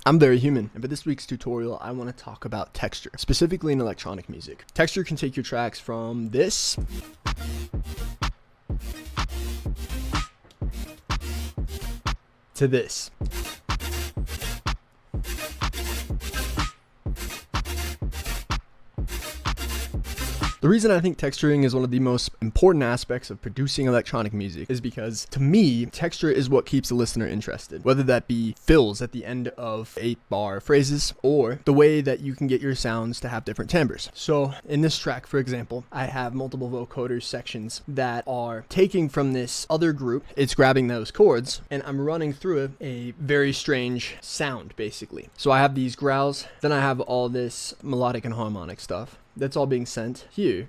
I'm very human, and for this week's tutorial, I want to talk about texture, specifically in electronic music. Texture can take your tracks from this to this. The reason I think texturing is one of the most important aspects of producing electronic music is because, to me, texture is what keeps the listener interested. Whether that be fills at the end of 8-bar phrases, or the way that you can get your sounds to have different timbres. So, in this track, for example, I have multiple vocoder sections that are taking from this other group, it's grabbing those chords, and I'm running through it a very strange sound, basically. So I have these growls, then I have all this melodic and harmonic stuff. That's all being sent here.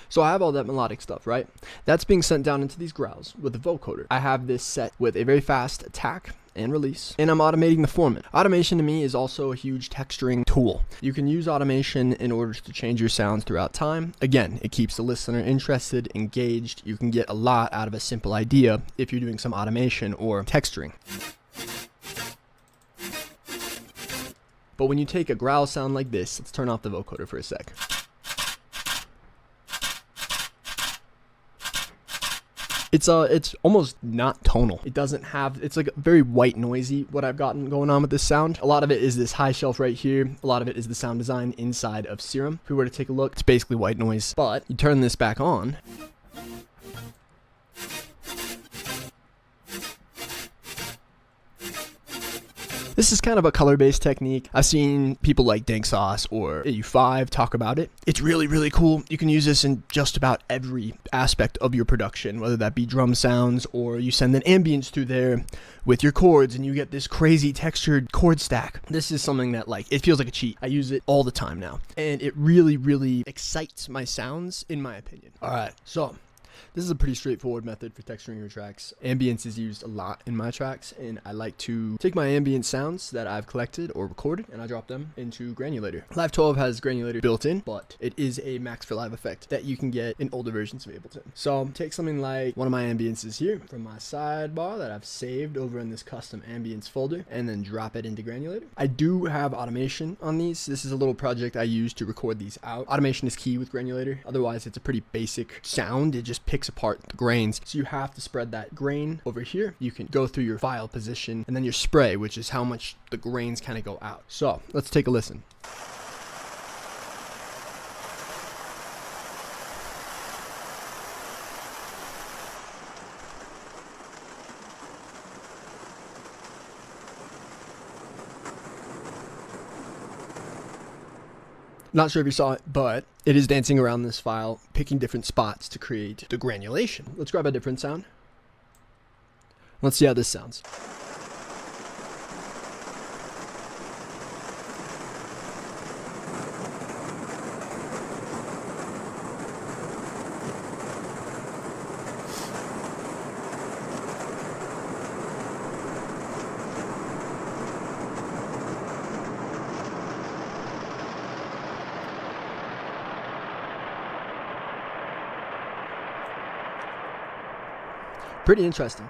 So I have all that melodic stuff, right? That's being sent down into these growls with the vocoder. I have this set with a very fast attack and release, and I'm automating the format. Automation to me is also a huge texturing tool. You can use automation in order to change your sounds throughout time. Again, it keeps the listener interested, engaged. You can get a lot out of a simple idea if you're doing some automation or texturing. But when you take a growl sound like this, let's turn off the vocoder for a sec. It's almost not tonal. It doesn't have, it's like very white noisy what I've gotten going on with this sound. A lot of it is this high shelf right here. A lot of it is the sound design inside of Serum. If we were to take a look, it's basically white noise. But you turn this back on. This is kind of a color-based technique. I've seen people like Dank Sauce or AU5 talk about it. It's really, really cool. You can use this in just about every aspect of your production, whether that be drum sounds or you send an ambience through there with your chords and you get this crazy textured chord stack. This is something that, like, it feels like a cheat. I use it all the time now, and it really, really excites my sounds, in my opinion. All right, so this is a pretty straightforward method for texturing your tracks. Ambience is used a lot in my tracks, and I like to take my ambient sounds that I've collected or recorded, and I drop them into Granulator. Live 12 has Granulator built in, but it is a Max for Live effect that you can get in older versions of Ableton. So take something like one of my ambiences here from my sidebar that I've saved over in this custom ambience folder, and then drop it into Granulator. I do have automation on these. This is a little project I use to record these out. Automation is key with Granulator. Otherwise, it's a pretty basic sound. It just picks apart the grains, so you have to spread that grain over here. You can go through your file position and then your spray, which is how much the grains kind of go out. So let's take a listen. Not sure if you saw it, but it is dancing around this file, picking different spots to create the granulation. Let's grab a different sound. Let's see how this sounds. Pretty interesting.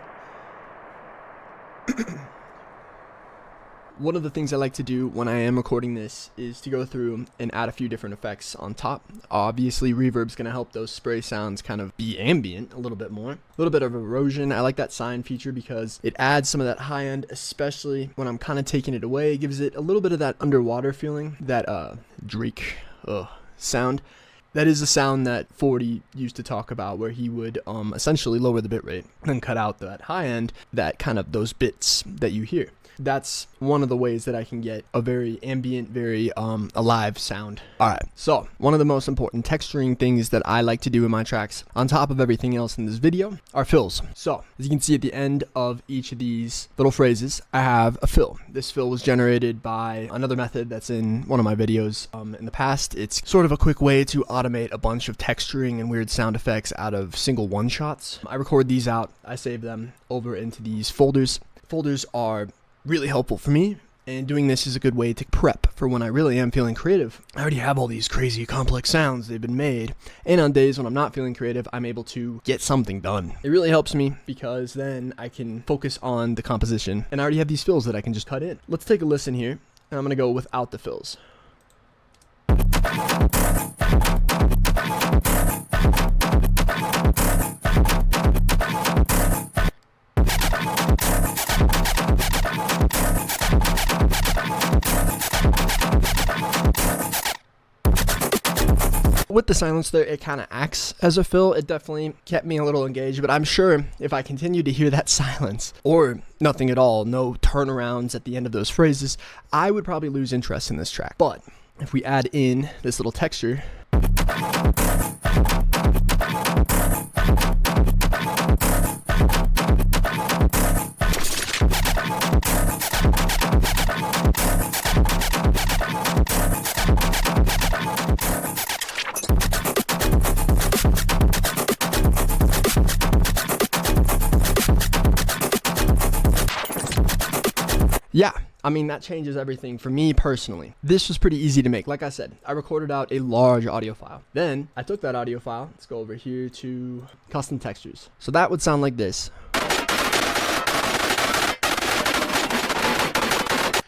One of the things I like to do when I am recording this is to go through and add a few different effects on top. Obviously, reverb's going to help those spray sounds kind of be ambient a little bit more. A little bit of erosion. I like that sine feature because it adds some of that high end, especially when I'm kind of taking it away. It gives it a little bit of that underwater feeling, that Drake sound. That is a sound that 40 used to talk about, where he would essentially lower the bitrate and cut out that high end, that kind of those bits that you hear. That's one of the ways that I can get a very ambient, very alive sound. Alright, so one of the most important texturing things that I like to do in my tracks, on top of everything else in this video, are fills. So, as you can see at the end of each of these little phrases, I have a fill. This fill was generated by another method that's in one of my videos in the past. It's sort of a quick way to automate a bunch of texturing and weird sound effects out of single one-shots. I record these out, I save them over into these folders. Folders are really helpful for me And doing this is a good way to prep for when I really am feeling creative. I already have all these crazy complex sounds, they've been made. And on days when I'm not feeling creative, I'm able to get something done. It really helps me because then I can focus on the composition. And I already have these fills that I can just cut in. Let's take a listen here. I'm going to go without the fills. With the silence there, it kind of acts as a fill. It definitely kept me a little engaged, but I'm sure if I continue to hear that silence or nothing at all, no turnarounds at the end of those phrases, I would probably lose interest in this track. But if we add in this little texture, yeah, I mean, that changes everything for me personally. This was pretty easy to make. Like I said, I recorded out a large audio file. Then I took that audio file. Let's go over here to custom textures. So that would sound like this.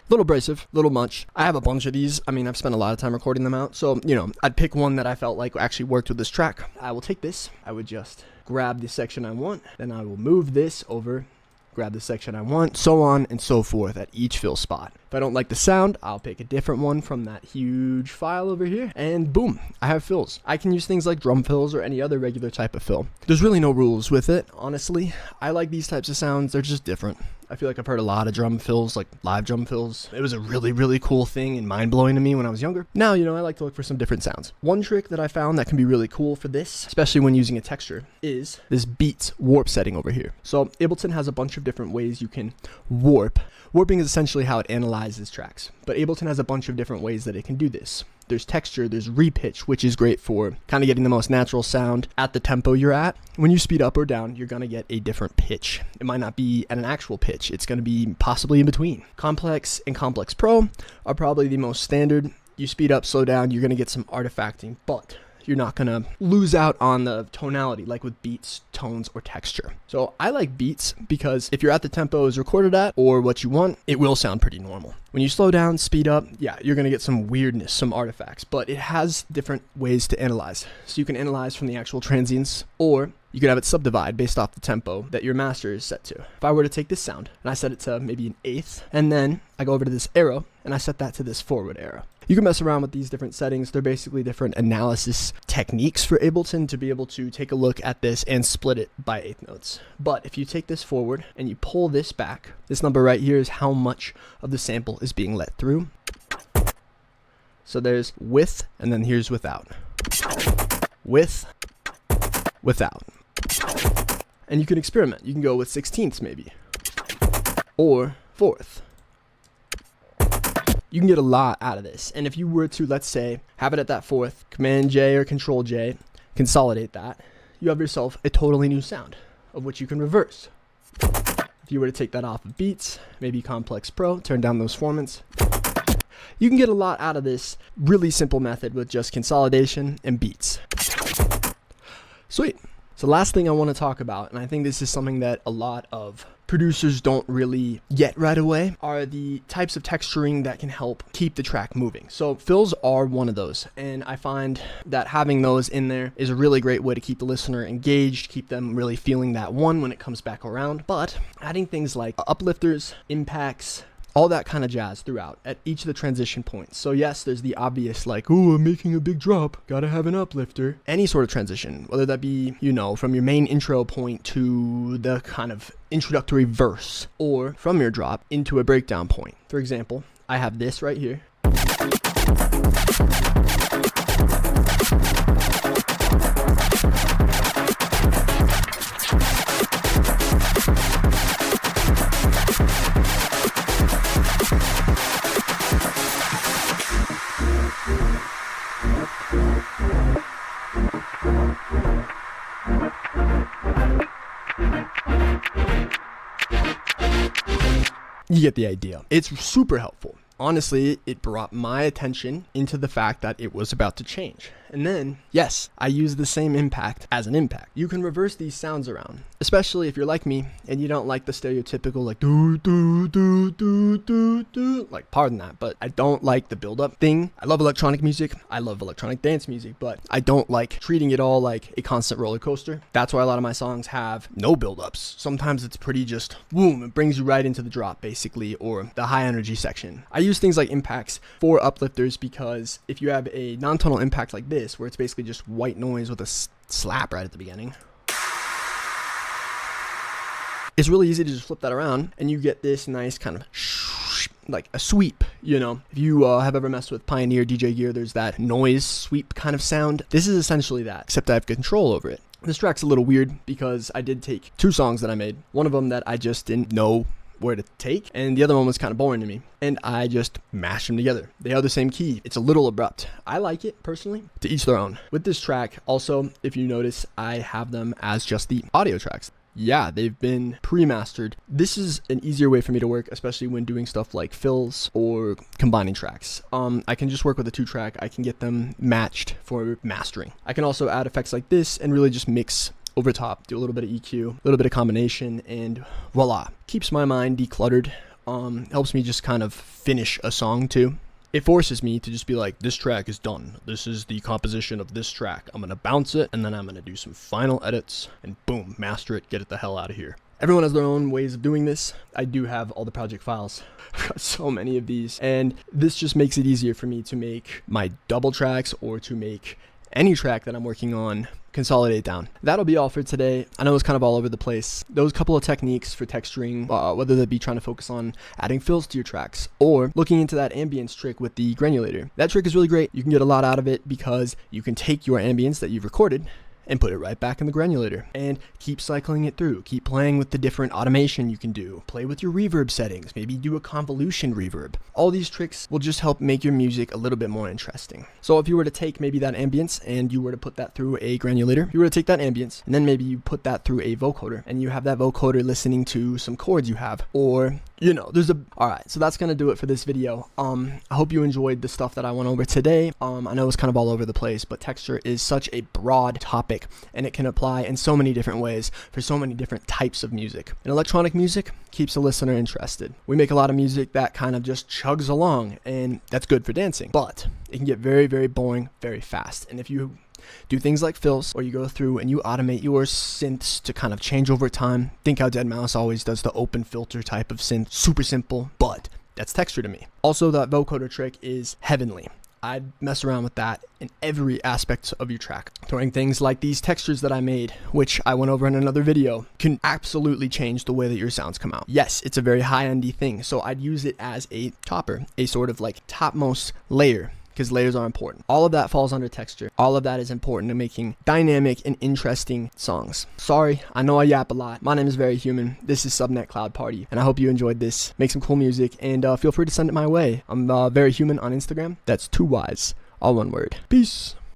Little abrasive, little much. I have a bunch of these. I mean, I've spent a lot of time recording them out. So, I'd pick one that I felt like actually worked with this track. I will take this. I would just grab the section I want. Then I will move this over, grab the section I want, so on and so forth at each fill spot. If I don't like the sound, I'll pick a different one from that huge file over here, and boom, I have fills. I can use things like drum fills or any other regular type of fill. There's really no rules with it, honestly. I like these types of sounds. They're just different. I feel like I've heard a lot of drum fills, like live drum fills. It was a really, really cool thing and mind-blowing to me when I was younger. Now, I like to look for some different sounds. One trick that I found that can be really cool for this, especially when using a texture, is this beats warp setting over here. So Ableton has a bunch of different ways you can warp. Warping is essentially how it analyzes tracks, but Ableton has a bunch of different ways that it can do this. There's texture, there's repitch, which is great for kind of getting the most natural sound at the tempo you're at. When you speed up or down, you're going to get a different pitch. It might not be at an actual pitch. It's going to be possibly in between. Complex and Complex Pro are probably the most standard. You speed up, slow down, you're going to get some artifacting, but you're not going to lose out on the tonality like with beats, tones, or texture. So I like beats because if you're at the tempo is recorded at or what you want, it will sound pretty normal. When you slow down, speed up, yeah, you're going to get some weirdness, some artifacts, but it has different ways to analyze. So you can analyze from the actual transients, or you can have it subdivide based off the tempo that your master is set to. If I were to take this sound and I set it to maybe an eighth, and then I go over to this arrow and I set that to this forward arrow. You can mess around with these different settings. They're basically different analysis techniques for Ableton to be able to take a look at this and split it by eighth notes. But if you take this forward and you pull this back, this number right here is how much of the sample is being let through. So there's with, and then here's without. With, without. And you can experiment. You can go with 16ths maybe, or fourth. You can get a lot out of this. And if you were to, let's say, have it at that fourth, Command J or Control J, consolidate that, you have yourself a totally new sound of which you can reverse. If you were to take that off of beats, maybe Complex Pro, turn down those formants, you can get a lot out of this really simple method with just consolidation and beats. Sweet. So last thing I want to talk about, and I think this is something that a lot of producers don't really get right away, are the types of texturing that can help keep the track moving. So fills are one of those, and I find that having those in there is a really great way to keep the listener engaged, keep them really feeling that one when it comes back around. But adding things like uplifters, impacts, all that kind of jazz throughout at each of the transition points. So yes, there's the obvious like, oh, I'm making a big drop, gotta have an uplifter. Any sort of transition, whether that be, from your main intro point to the kind of introductory verse, or from your drop into a breakdown point. For example, I have this right here. You get the idea. It's super helpful. Honestly, it brought my attention into the fact that it was about to change. And then, yes, I use the same impact as an impact. You can reverse these sounds around, especially if you're like me and you don't like the stereotypical like do do do do do do. Like, pardon that, but I don't like the build-up thing. I love electronic music. I love electronic dance music, but I don't like treating it all like a constant roller coaster. That's why a lot of my songs have no build-ups. Sometimes it's pretty just boom, it brings you right into the drop basically, or the high energy section. I use things like impacts for uplifters because if you have a non-tonal impact like this, where it's basically just white noise with a slap right at the beginning, it's really easy to just flip that around and you get this nice kind of like a sweep, you know. If you have ever messed with Pioneer DJ gear, there's that noise sweep kind of sound. This is essentially that, except I have control over it. This track's a little weird because I did take 2 songs that I made. One of them that I just didn't know where to take, and the other one was kind of boring to me, and I just mashed them together. They are the same key. It's a little abrupt. I like it personally. To each their own. With this track also, if you notice, I have them as just the audio tracks. Yeah, they've been pre-mastered. This is an easier way for me to work, especially when doing stuff like fills or combining tracks. I can just work with a 2-track. I can get them matched for mastering. I can also add effects like this and really just mix over top, do a little bit of EQ, a little bit of combination, and voila. Keeps my mind decluttered. Helps me just kind of finish a song too. It forces me to just be like, this track is done. This is the composition of this track. I'm gonna bounce it, and then I'm gonna do some final edits, and boom, master it, get it the hell out of here. Everyone has their own ways of doing this. I do have all the project files. I've got so many of these, and this just makes it easier for me to make my double tracks or to make any track that I'm working on consolidate down. That'll be all for today. I know it's kind of all over the place. Those couple of techniques for texturing, whether that be trying to focus on adding fills to your tracks or looking into that ambience trick with the granulator. That trick is really great. You can get a lot out of it because you can take your ambience that you've recorded and put it right back in the granulator and keep cycling it through. Keep playing with the different automation you can do. Play with your reverb settings. Maybe do a convolution reverb. All these tricks will just help make your music a little bit more interesting. So if you were to take maybe that ambience and you were to put that through a granulator, you were to take that ambience and then maybe you put that through a vocoder and you have that vocoder listening to some chords you have, or you know, alright, so that's gonna do it for this video. I hope you enjoyed the stuff that I went over today. I know it's kind of all over the place, but texture is such a broad topic and it can apply in so many different ways for so many different types of music. And electronic music keeps the listener interested. We make a lot of music that kind of just chugs along, and that's good for dancing, but it can get very, very boring very fast. And if you do things like fills, or you go through and you automate your synths to kind of change over time. Think how deadmau5 always does the open filter type of synth. Super simple, but that's texture to me. Also, that vocoder trick is heavenly. I'd mess around with that in every aspect of your track. Throwing things like these textures that I made, which I went over in another video, can absolutely change the way that your sounds come out. Yes, it's a very high-endy thing, so I'd use it as a topper, a sort of like topmost layer, because layers are important. All of that falls under texture. All of that is important to making dynamic and interesting songs. Sorry, I know I yap a lot. My name is Very Human. This is Subnet Cloud Party, and I hope you enjoyed this. Make some cool music, and feel free to send it my way. I'm Very Human on Instagram. That's 2 Ys, all one word. Peace.